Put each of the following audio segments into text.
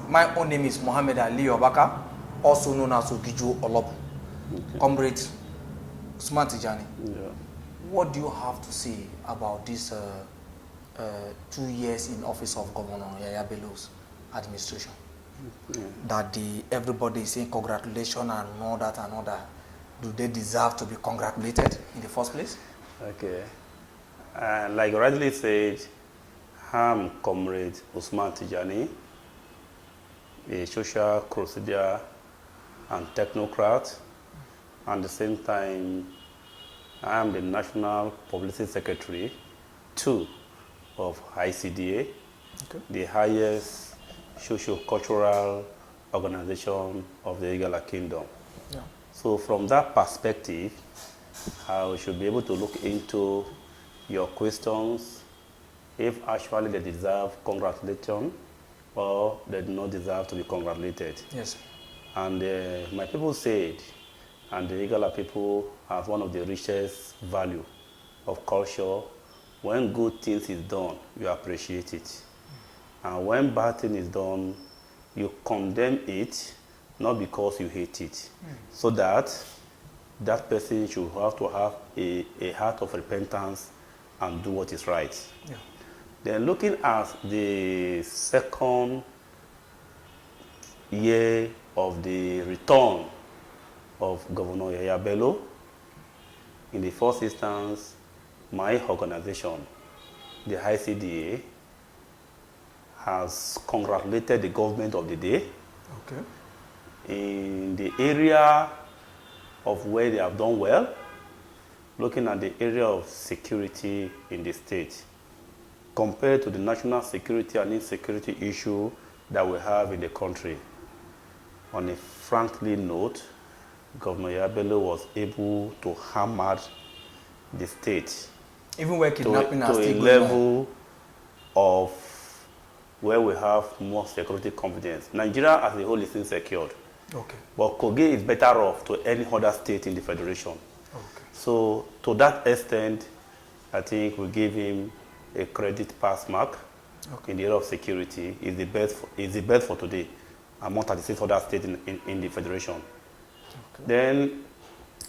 My own name is Mohammed Ali Obaka, also known as Ogijo Olobu. Okay. Comrade Usman Tijani. Yeah. What do you have to say about this 2 years in office of Governor Yahaya Bello's administration? That everybody is saying congratulations and all that and all that. Do they deserve to be congratulated in the first place? Okay. Like rightly said, I'm Comrade Usman Tijani, a social crusader and technocrat. At the same time, I am the National Publicity Secretary, 2 of ICDA, okay, the highest socio-cultural organization of the Igala Kingdom. Yeah. So from that perspective, I should be able to look into your questions, if actually they deserve congratulations or they do not deserve to be congratulated. Yes. And my people said, and the Igala people have one of the richest value of culture. When good things is done, you appreciate it. And when bad thing is done, you condemn it, not because you hate it. So that person should have to have a heart of repentance and do what is right. Yeah. Then looking at the second year of the return of Governor Yahaya Bello, in the first instance, my organization, the ICDA, has congratulated the government of the day. Okay. In the area of where they have done well, looking at the area of security in the state, compared to the national security and insecurity issue that we have in the country. On a frankly note, Governor Yahaya Bello was able to hammer the state even where kidnapping to a level of where we have more security confidence. Nigeria as a whole is insecure. Okay. But Kogi is better off to any other state in the federation. Okay. So to that extent, I think we give him a credit pass mark. Okay. In the area of security. Is the best for today among 36 other states in the federation. Okay. Then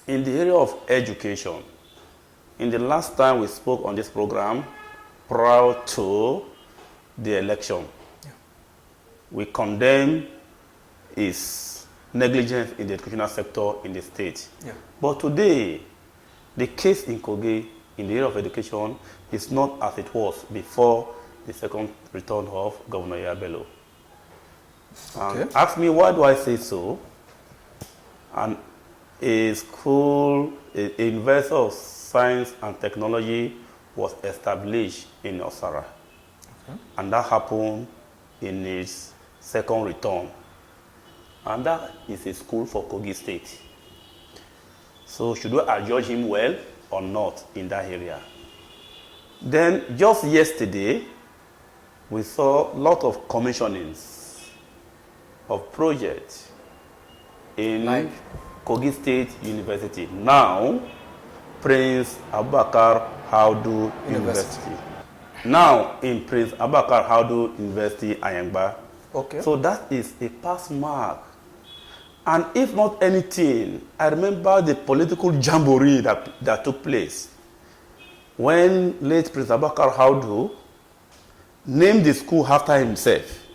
in the area of education, in the last time we spoke on this program, prior to the election, yeah, we condemn his negligence in the educational sector in the state. Yeah. But today, the case in Kogi in the area of education is not as it was before the second return of Governor Yahaya Bello. Okay. Ask me why do I say so? And a school, a University of Science and Technology was established in Osara. Okay. And that happened in its second return. And that is a school for Kogi State. So should we adjudge him well or not in that area? Then just yesterday, we saw a lot of commissionings of projects in Kogi State University. Now, Prince Abubakar Audu University. Now, in Prince Abubakar Audu University, Ayangba. Okay. So that is a pass mark. And if not anything, I remember the political jamboree that took place when late Prince Abubakar Audu named the school after himself.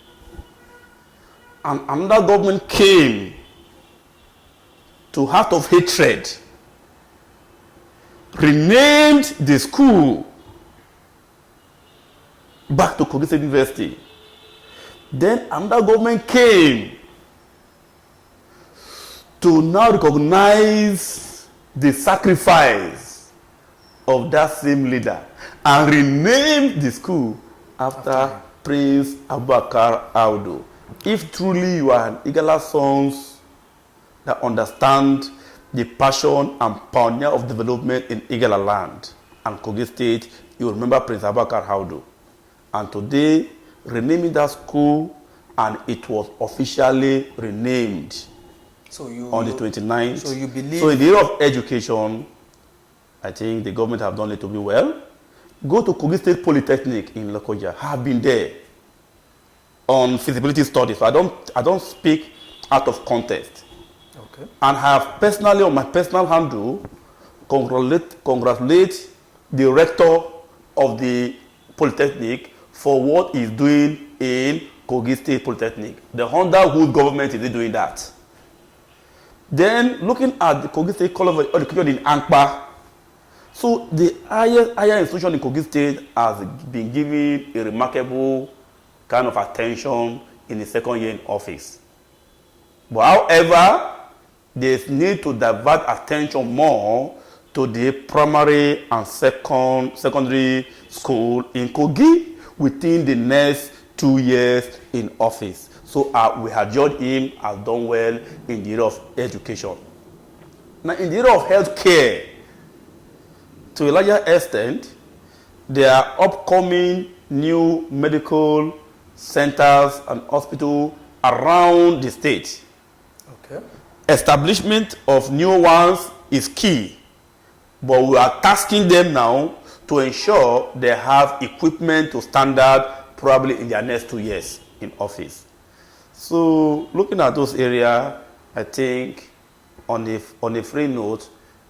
And another government came to heart of hatred, renamed the school back to Kogi State University. Then another government came to now recognize the sacrifice of that same leader and rename the school after Prince Abubakar Audu. If truly you are an Igala sons that understand the passion and pioneer of development in Igala land and Kogi State, you remember Prince Abubakar Audu. And today, renaming that school, and it was officially renamed on the 29th. So you believe... So in the area of education, I think the government have done it to be well. Go to Kogi State Polytechnic in Lokoja. I have been there. on feasibility studies. So I don't speak out of context. Okay. And have personally on my personal handle congratulate the rector of the Polytechnic for what he's doing in Kogi State Polytechnic. The under whose government is he doing that? Then looking at the Kogi State College of Education in Ankpa, so the higher institution in Kogi State has been given a remarkable kind of attention in the second year in office. But however, there's need to divert attention more to the primary and secondary school in Kogi within the next 2 years in office. So we have judged him as done well in the area of education. Now, in the area of healthcare, to a larger extent, there are upcoming new medical centers and hospitals around the state. Okay. Establishment of new ones is key, but we are tasking them now to ensure they have equipment to standard probably in their next 2 years in office. So looking at those areas, I think on a free note,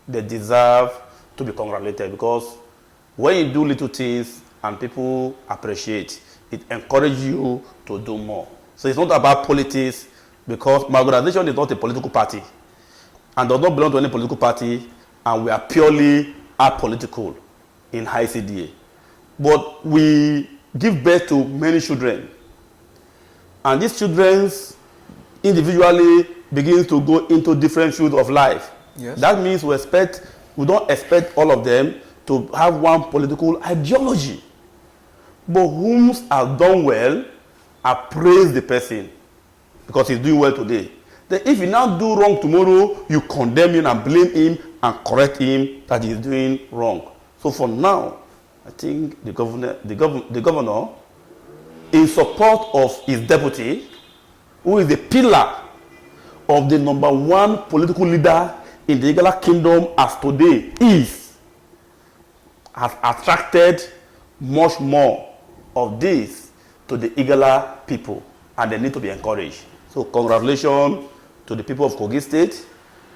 they deserve to be congratulated, because when you do little things and people appreciate, it encourages you to do more. So it's not about politics, because my organization is not a political party and does not belong to any political party, and we are purely apolitical in ICDA. But we give birth to many children, and these children individually begin to go into different fields of life. Yes. That means we don't expect all of them to have one political ideology. But whom have done well, appraise the person because he's doing well today. Then if he now do wrong tomorrow, you condemn him and blame him and correct him that he's doing wrong. So for now, I think the governor, in support of his deputy, who is the pillar of the #1 political leader in the Igala kingdom as today has attracted much more of this to the Igala people, and they need to be encouraged. So congratulations to the people of Kogi State.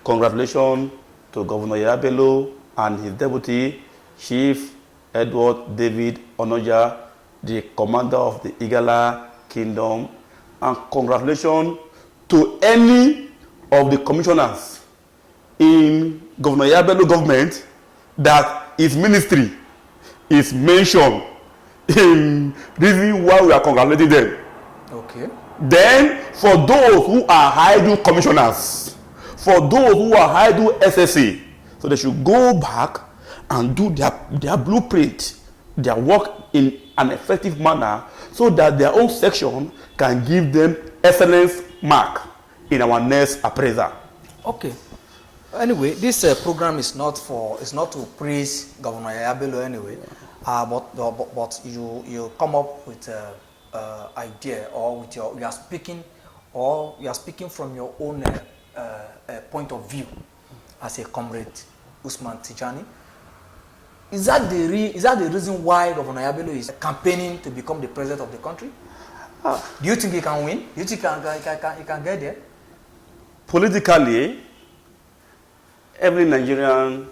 Congratulations to Governor Yahaya Bello and his deputy, Chief Edward David Onoja, the commander of the Igala kingdom. And congratulations to any of the commissioners in Governor Yahaya Bello government that his ministry is mentioned in reason why we are congratulating them. Okay. Then, for those who are idle commissioners, for those who are idle SSA, so they should go back and do their blueprint, their work in an effective manner, so that their own section can give them excellence mark in our next appraiser. Okay. Anyway, this program is not to praise Governor Yahaya Bello anyway, but you come up with idea, or with you are speaking from your own point of view as a comrade Usman Tijani. Is that the reason why Governor Yahaya Bello is campaigning to become the president of the country? Do you think he can win? Do you think he can get there? Politically, every Nigerian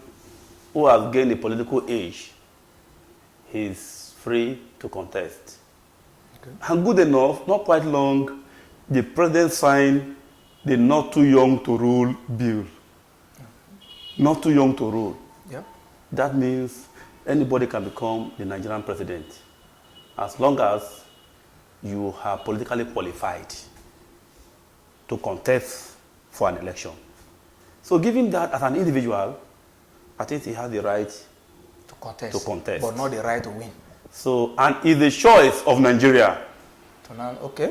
who has gained a political age is free to contest. Okay. And good enough, not quite long, the president signed the Not Too Young to Rule bill. Not too young to rule. Yeah. That means anybody can become the Nigerian president as long as you are politically qualified to contest for an election. So given that as an individual, I think he has the right to contest. But not the right to win. So, and it's the choice of Nigeria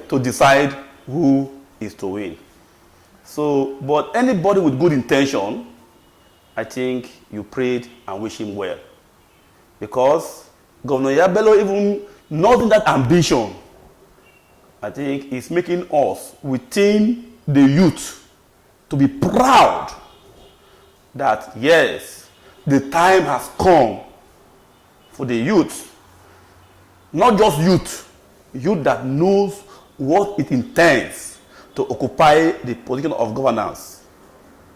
to decide who is to win. So, but anybody with good intention, I think you prayed and wish him well. Because Governor Yahaya Bello, even not in that ambition, I think is making us within the youth to be proud that yes, the time has come for the youth, not just youth that knows what it intends to occupy the position of governance,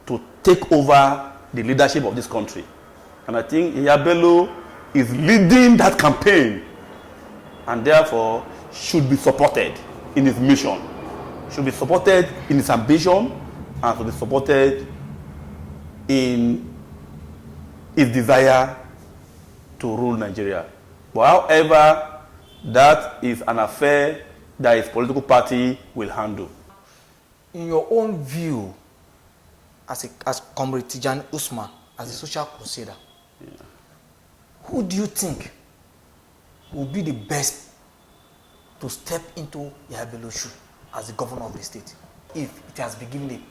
to take over the leadership of this country. And I think Yahaya Bello is leading that campaign and therefore should be supported in his mission, should be supported in his ambition, and should be supported in his desire to rule Nigeria. But however, that is an affair that his political party will handle. In your own view, as Comrade Tijani Usman, as a social crusader, who do you think will be the best to step into Yahaya Bello's shoe as the governor of the state, if it has been given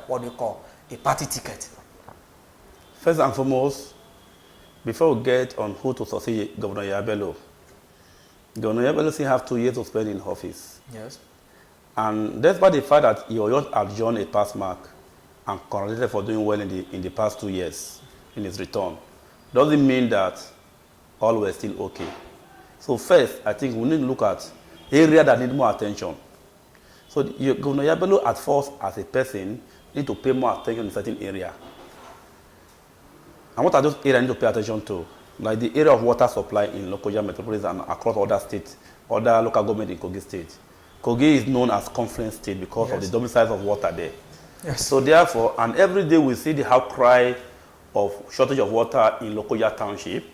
what they call a party ticket? First and foremost, before we get on who to succeed Governor Yahaya Bello, Governor Yahaya Bello still have 2 years to spend in office. Yes. And despite the fact that he just adjourned a pass mark and congratulated for doing well in the past 2 years in his return, doesn't mean that all were still okay. So first, I think we need to look at areas that need more attention. So Governor Yahaya Bello at first, as a person, need to pay more attention in certain area. And what are those areas I need to pay attention to? Like the area of water supply in Lokoja metropolis and across other states, other local government in Kogi State. Kogi is known as Confluence State because of the domiciles of water there. Yes. So therefore, and every day we see the outcry of shortage of water in Lokoja Township.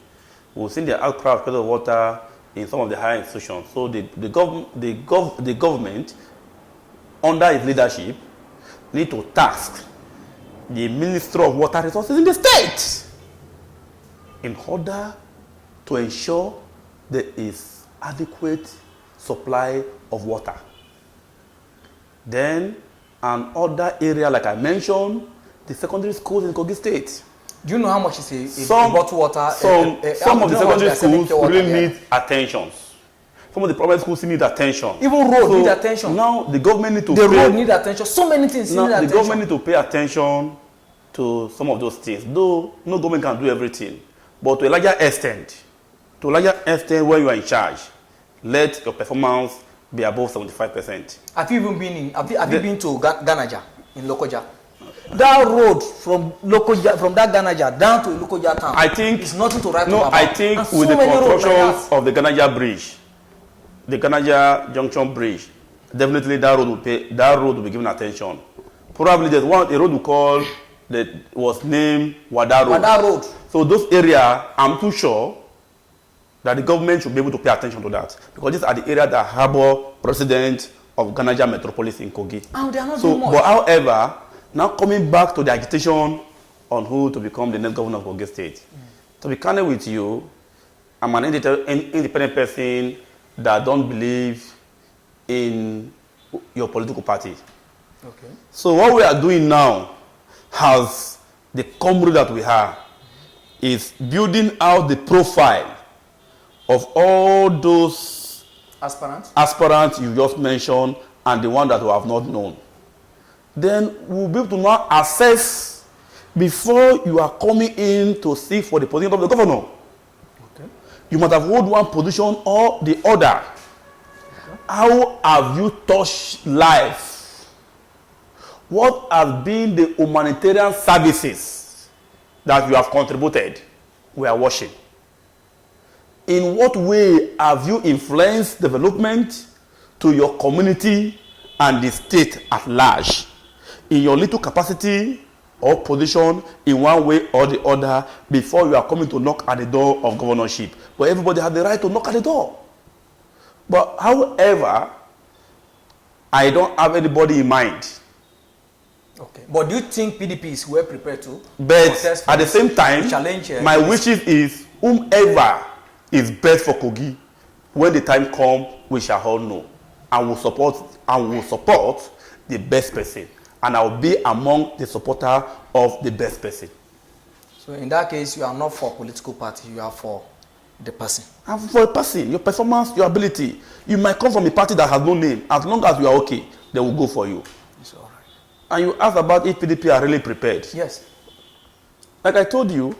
We've seen the outcry of shortage of water in some of the higher institutions. So the government, under its leadership, need to task the Minister of Water Resources in the state in order to ensure there is adequate supply of water. Then, another area, like I mentioned, the secondary schools in Kogi State. Do you know how much is a bottled water? Some of the secondary schools really need attention. Some of the private schools need attention. Even road need attention. Now the government need to the road need attention. So many things need attention. The government need to pay attention to some of those things. Though no government can do everything, but to a larger extent, when you are in charge, let your performance be above 75%. Have you even been been to Ganaja in Lokoja? That road from Lokoja, from that Ganaja down to Lokoja town, I think it's nothing to write about. I think and with the construction of the Ganaja bridge, the Ganaja Junction Bridge, definitely that road will be given attention. Probably there's a road we call that was named Wada Road. Wada Road. So those areas, I'm too sure that the government should be able to pay attention to that, because these are the areas that harbor residents of Ganaja metropolis in Kogi. Oh, they are not doing much. But however, now coming back to the agitation on who to become the next governor of Kogi State. To be candid with you, I'm an independent person that don't believe in your political party. Okay. So what we are doing now, as the comrade that we have, is building out the profile of all those aspirants you just mentioned and the one that we have not known. Then we'll be able to now assess before you are coming in to seek for the position of the governor. Okay. You must have held one position or the other. Okay. How have you touched life? What has been the humanitarian services that you have contributed? We are watching. In what way have you influenced development to your community and the state at large? In your little capacity or position in one way or the other before you are coming to knock at the door of governorship. But everybody has the right to knock at the door. But however, I don't have anybody in mind. Okay. But do you think PDP is well prepared to? But at the same time, my wishes is whomever is best for Kogi, when the time comes, we shall all know. And will support the best person. And I will be among the supporter of the best person. So in that case, you are not for political party, you are for the person. I'm for a person, your performance, your ability. You might come from a party that has no name. As long as you are okay, they will go for you. It's all right. And you asked about if PDP are really prepared. Yes. Like I told you,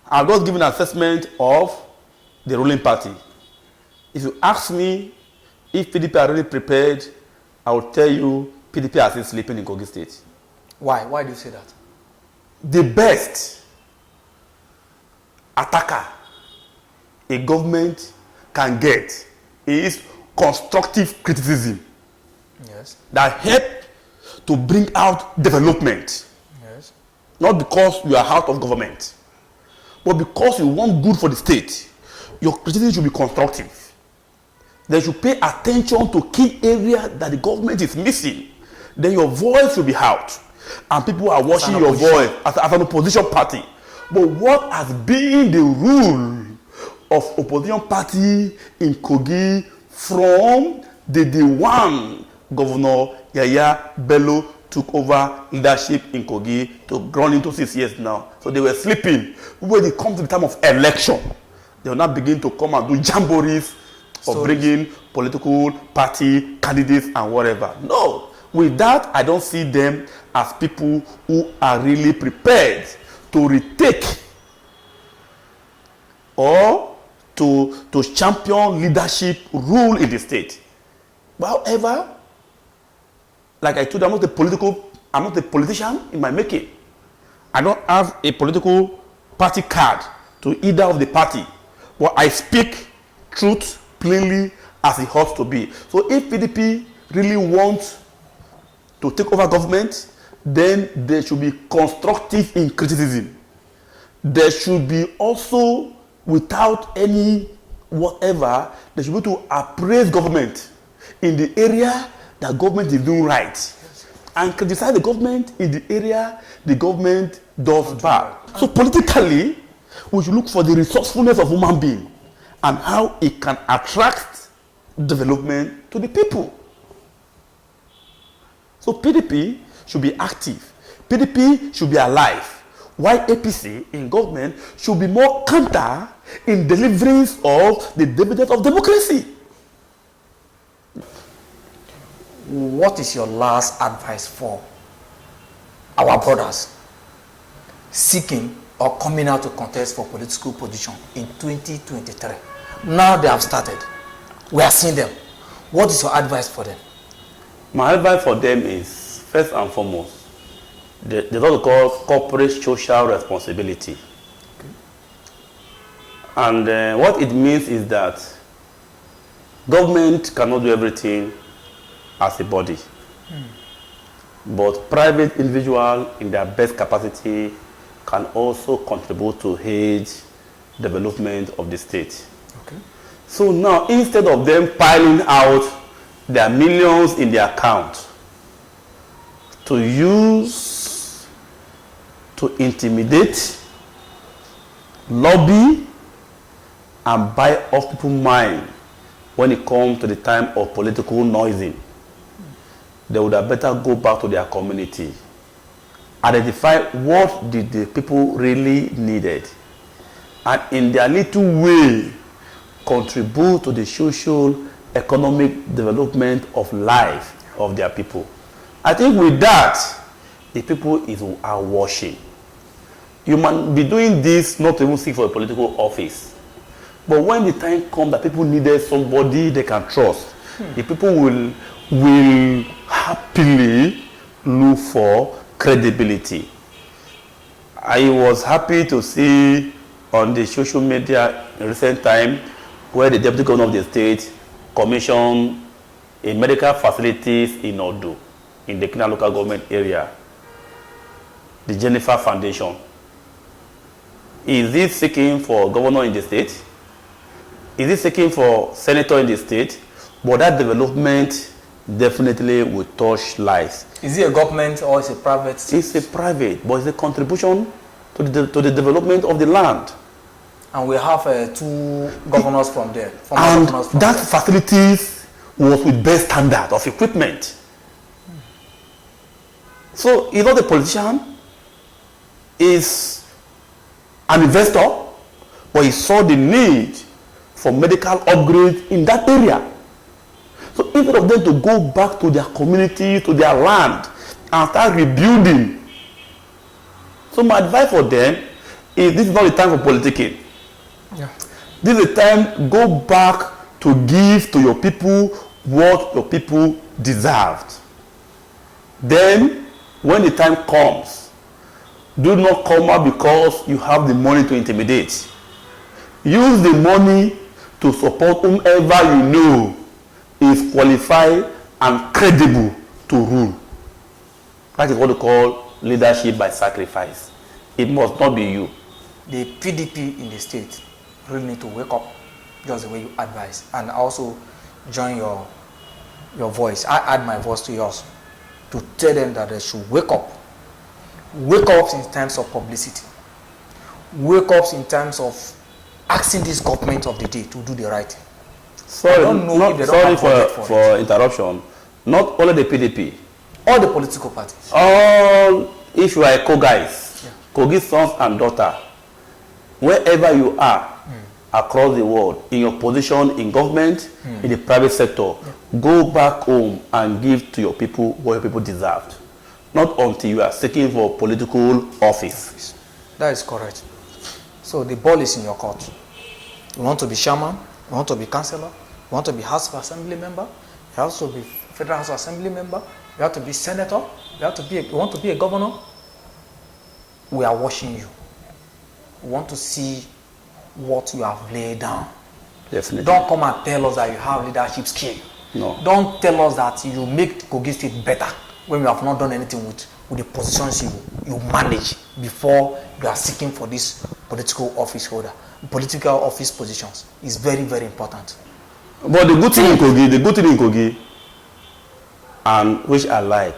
I've just given an assessment of the ruling party. If you ask me if PDP are really prepared, I will tell you PDP are still sleeping in Kogi State. Why? Why do you say that? The best attacker a government can get is constructive criticism. Yes. That help to bring out development. Yes. Not because you are out of government, but because you want good for the state. Your criticism should be constructive. They should pay attention to key areas that the government is missing. Then your voice will be out. And people are watching your voice as an opposition party. But what has been the rule of opposition party in Kogi from the day one Governor Yahaya Bello took over leadership in Kogi to run into 6 years now? So they were sleeping. When it comes to the time of election, they will now begin to come and do jamborees of bringing political party candidates and whatever. No. With that, I don't see them as people who are really prepared to retake or to champion leadership rule in the state. But however, like I told you, I'm not a politician in my making. I don't have a political party card to either of the party. But I speak truth plainly as it ought to be. So if PDP really wants to take over government, then they should be constructive in criticism. There should be also, without any whatever, they should be able to appraise government in the area that government is doing right, and criticize the government in the area the government does bad. So politically, we should look for the resourcefulness of human being and how it can attract development to the people. So PDP should be active. PDP should be alive. While APC in government should be more counter in deliverance of the dividends of democracy. What is your last advice for our brothers seeking or coming out to contest for political position in 2023? Now they have started. We are seeing them. What is your advice for them? My advice for them is, first and foremost, there's what we call corporate social responsibility. Okay. And what it means is that government cannot do everything as a body. But private individuals in their best capacity can also contribute to aid development of the state. Okay. So now, instead of them piling out their millions in their account to use to intimidate, lobby, and buy off people's mind when it comes to the time of political noising, they would have better go back to their community, identify what did the people really needed, and in their little way contribute to the social economic development of life of their people. I think with that, the people are watching. You might be doing this not to even seek for a political office. But when the time comes that people needed somebody they can trust, the people will happily look for credibility. I was happy to see on the social media in recent time where the deputy governor of the state commissioned a medical facilities in Odu, in the Kina local government area, the Jennifer Foundation. Is it seeking for governor in the state? Is it seeking for senator in the state? But that development definitely will touch lives. Is it a government or is it private? It's a private, but it's a contribution to the development of the land. And we have 2 governors from there. And that facilities was with best standard of equipment. So he's not a politician, he's an investor, but he saw the need for medical upgrade in that area. So instead of them to go back to their community, to their land, and start rebuilding. So my advice for them is, this is not the time for politicking. Yeah. This is the time, go back to give to your people what your people deserved. Then, when the time comes, do not come out because you have the money to intimidate. Use the money to support whomever you know is qualified and credible to rule. That is what we call leadership by sacrifice. It must not be you. The PDP in the state really need to wake up just the way you advise, and also join your voice. I add my voice to yours to tell them that they should wake up. Wake up in terms of publicity. Wake up in terms of asking this government of the day to do the right thing. Sorry for interruption. Not only the PDP. All the political parties. All, if you are a Kogais, yeah. Kogi sons and daughter, wherever you are across the world, in your position in government, in the private sector, go back home and give to your people what your people deserved. Not until you are seeking for political office. That is correct. So the ball is in your court. You want to be chairman, you want to be councillor, you want to be House of Assembly member, you have to be Federal House of Assembly member, you have to be senator, you want to be a governor. We are watching you. We want to see what you have laid down. Definitely. Don't come and tell us that you have leadership skill. No. Don't tell us that you make Kogi State better when you have not done anything with the positions you manage before you are seeking for this political office holder. Political office positions is very, very important. But the good thing in Kogi, and which I like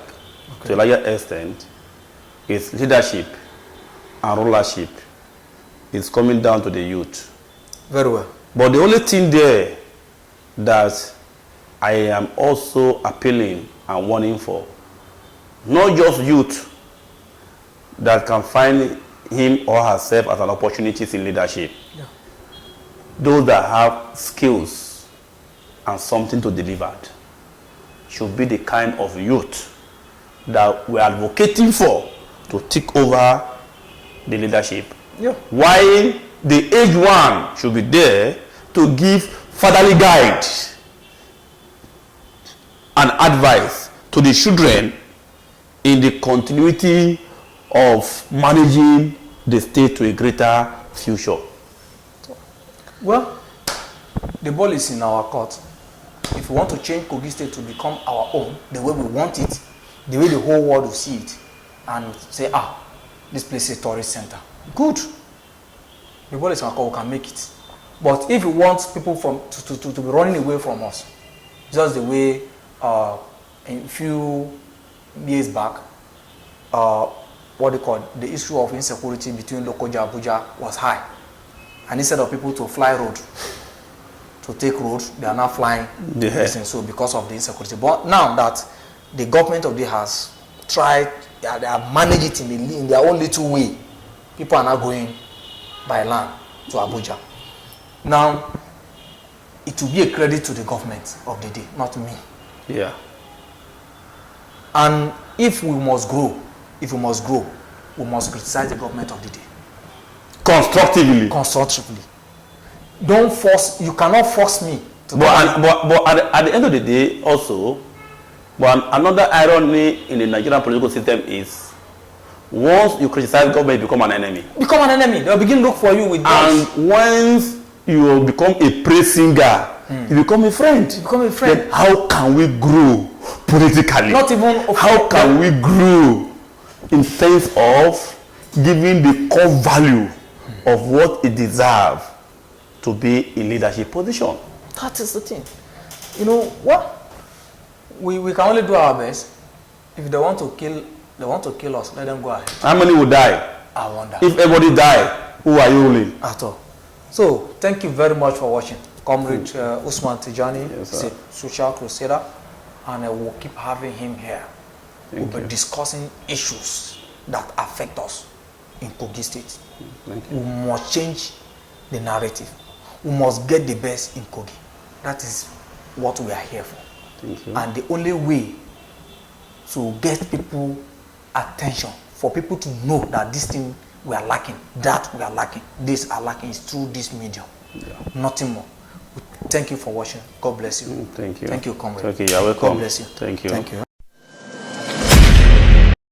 to a larger extent, is leadership and rulership is coming down to the youth. Very well. But the only thing there that I am also appealing and warning for, not just youth that can find him or herself as an opportunity in leadership. Yeah. Those that have skills and something to deliver should be the kind of youth that we are advocating for to take over the leadership. Yeah. While the aged one should be there to give fatherly guide and advice to the children in the continuity of managing the state to a greater future. Well, the ball is in our court. If we want to change Kogi State to become our own, the way we want it, the way the whole world will see it, and say, this place is a tourist center. Good. The ball is in our court, we can make it. But if we want people to be running away from us, just the way a few years back, the issue of insecurity between Lokoja and Abuja was high. And instead of people to fly road, to take road, they are now flying. Yeah. So because of the insecurity. But now that the government of the has tried, they have managed it in their own little way, people are now going by land to Abuja. Now, it will be a credit to the government of the day, not me. Yeah. And if we must grow, we must criticize the government of the day. Constructively. Don't force, you cannot force me to but at the end of the day also, another irony in the Nigerian political system is once you criticize government, you become an enemy. They'll begin to look for you with guns. And once you become a praise singer, you become a friend. Then how can we grow politically? Not even how can we grow in sense of giving the core value of what it deserves to be in leadership position? That is the thing. You know what? We can only do our best. If they want to kill us, let them go ahead. How many will die? I wonder. If everybody die, who are you ruling? At all. So thank you very much for watching. Comrade Usman Tijani is a social crusader, and we'll keep having him here. We'll be discussing issues that affect us in Kogi State. We must change the narrative. We must get the best in Kogi. That is what we are here for. Thank you. And the only way to get people attention, for people to know that this thing we are lacking, that we are lacking, this are lacking, is through this medium. Yeah. Nothing more. Thank you for watching. God bless you. Thank you. Thank you, comrade. Okay, you're welcome. God bless you. Thank you. Thank you.